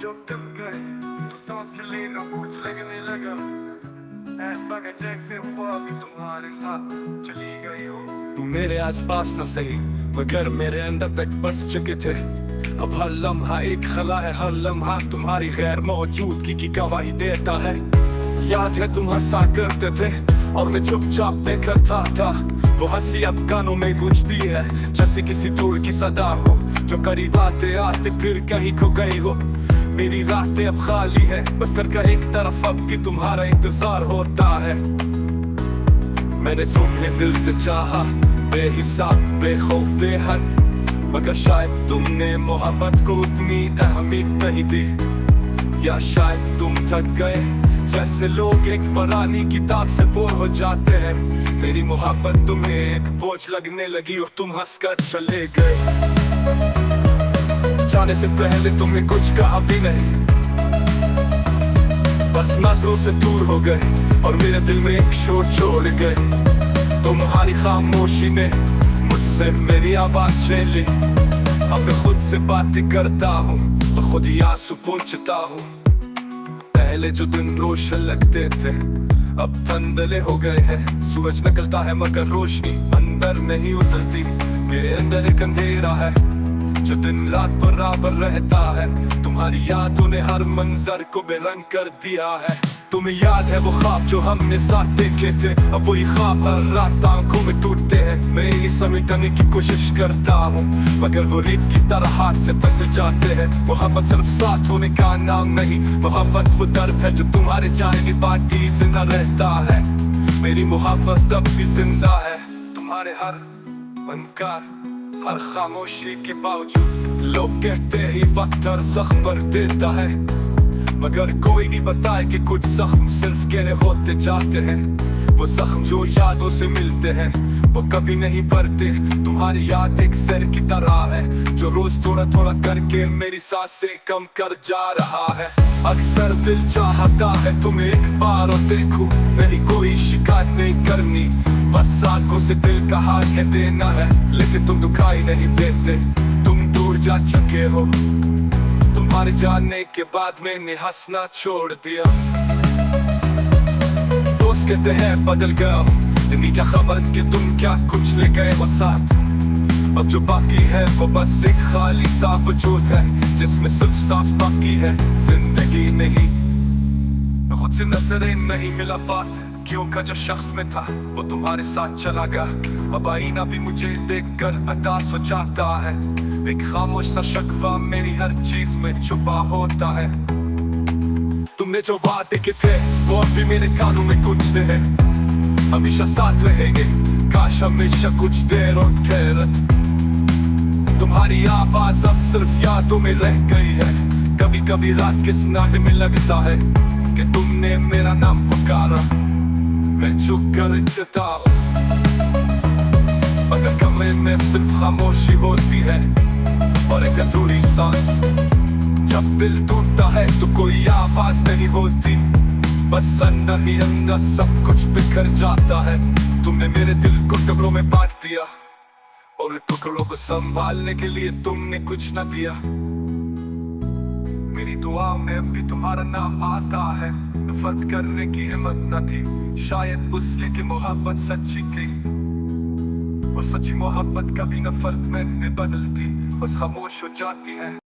जब थम गए तो सांस के लेना कुछ लगने लगा, ऐसा कि जैसे हुआ कि तुम्हारे साथ चली गई हो। तुम मेरे आसपास न सही मगर मेरे अंदर तक बस चुके थे। अब हर लम्हा एक खला है, हर लम्हा तुम्हारी गैर मौजूदगी की गवाही देता है। याद है तुम हंसा करते थे और मैं चुपचाप देखता था। वो हंसी अब कानों में गूंजती है जैसे किसी दूर की सदा हो, जो करीब आते आते फिर कहीं खो गई हो। मेरी रातें अब खाली है, बस्तर का एक तरफ अब कि तुम्हारा इंतजार होता है। मैंने तुम्हें दिल से चाहा, बेहिसाब बेखौफ बेहद, मगर शायद तुमने मोहब्बत को उतनी अहमियत नहीं दी। या शायद तुम थक गए जैसे लोग एक पुरानी किताब से बोर हो जाते हैं। मेरी मोहब्बत तुम्हें एक बोझ लगने लगी और तुम हंसकर चले गए। जाने से पहले तुमने कुछ कहा भी नहीं, बस नजरों से दूर हो गए और मेरे दिल में एक शोर छोड़ गए। तुम्हारी खामोशी ने मुझसे मेरी आवाज छीन ली। अब मैं खुद से बातें करता हूँ और खुद ही आंसू पूछता हूँ। पहले जो दिन रोशन लगते थे अब धुंधले हो गए हैं। सूरज निकलता है मगर रोशनी अंदर नहीं उतरती। मेरे अंदर एक अंधेरा है जो दिन रात बराबर रहता है। तुम्हारी यादों ने हर मंजर को बेरंग कर दिया है। तुम्हें याद है वो ख्वाब जो हमने साथ देखे थे, अब वही ख्वाब हर रात आंखों में टूटते हैं। मैं ये समेटने की कोशिश करता हूँ मगर वो रेत की तरह हाथ से फंस जाते हैं। मोहब्बत सिर्फ साथ होने का नाम नहीं, मोहब्बत वो दर्द है जो तुम्हारे जाने के बाद भी जिंदा रहता है। मेरी मोहब्बत अब भी जिंदा है, तुम्हारे हर बनकार हर खामोशी के बावजूद। लोग कहते ही वक्त हर जख्म भर देता है, मगर कोई नहीं बताए कि कुछ जख्म सिर्फ गहरे होते जाते हैं। वो जख्म जो यादों से मिलते हैं वो कभी नहीं भरते। तुम्हारी याद एक जहर की तरह है जो रोज थोड़ा थोड़ा करके मेरी सांसें कम कर जा रहा है। अक्सर दिल चाहता है तुम्हें एक बार और देखूं, नहीं कोई शिकायत नहीं करनी, बस आंखों से दिल का हाल कह देना है। लेकिन तुम दुखाई नहीं देते, तुम दूर जा चुके हो। तुम्हारे जाने के बाद मैंने हंसना छोड़ दिया। दोस्त कहते हैं बदल गया हूँ, लेकिन क्या खबर कि तुम क्या कुछ ले गए वो साथ। अब जो बाकी है वो बस एक खाली सा वजूद है जिसमें सिर्फ सांस बाकी है, जिंदगी नहीं। मैं खुद से नजरें नहीं मिला पाता क्यों का जो शख्स में था वो तुम्हारे साथ चला गया। अब आईना भी मुझे देखकर अदास हो जाता है। एक खामोश सा शकवा मेरी हर चीज में छुपा होता है। तुमने जो वादे के थे वो अब भी मेरे कानों में गूंजते हैं। हमेशा साथ रहेंगे, काश हमेशा कुछ देर और ठहरत। तुम्हारी आवाज अब सिर्फ यादों में रह गई है। कभी कभी रात के सन्नाटे में लगता है कि तुमने मेरा नाम पुकारा। मैं झुक कर देखता हूँ मगर कमरे में सिर्फ खामोशी होती है और एक अधूरी सांस। जब दिल टूटता है तो कोई आवाज नहीं होती, बस अंदर ही अंदर सब कुछ बिखर जाता है। तुमने मेरे दिल को टुकड़ों में बांट दिया और टुकड़ों को संभालने के लिए तुमने कुछ न दिया। मेरी दुआ में अब भी तुम्हारा नाम आता है। नफरत करने की हिम्मत न थी, शायद उसलिए कि मोहब्बत सच्ची थी। और सच्ची मोहब्बत कभी नफरत में नहीं बदलती, बस खामोश हो जाती है।